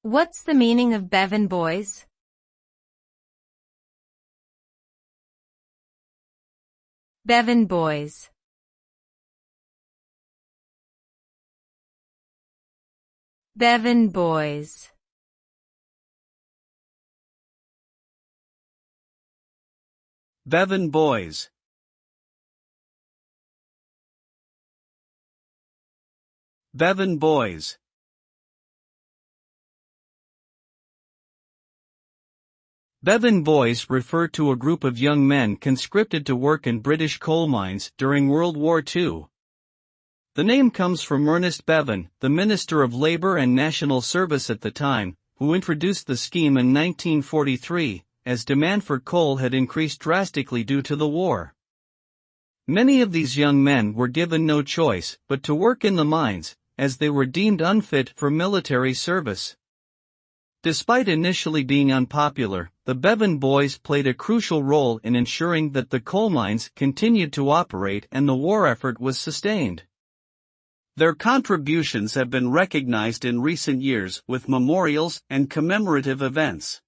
What's the meaning of Bevin boys? Bevin boys. Bevin boys. Bevin boys. Bevin boys. Bevin boys refer to a group of young men conscripted to work in British coal mines during World War II. The name comes from Ernest Bevin, the Minister of Labour and National Service at the time, who introduced the scheme in 1943, as demand for coal had increased drastically due to the war. Many of these young men were given no choice but to work in the mines, as they were deemed unfit for military service. Despite initially being unpopular, the Bevin boys played a crucial role in ensuring that the coal mines continued to operate and the war effort was sustained. Their contributions have been recognized in recent years with memorials and commemorative events.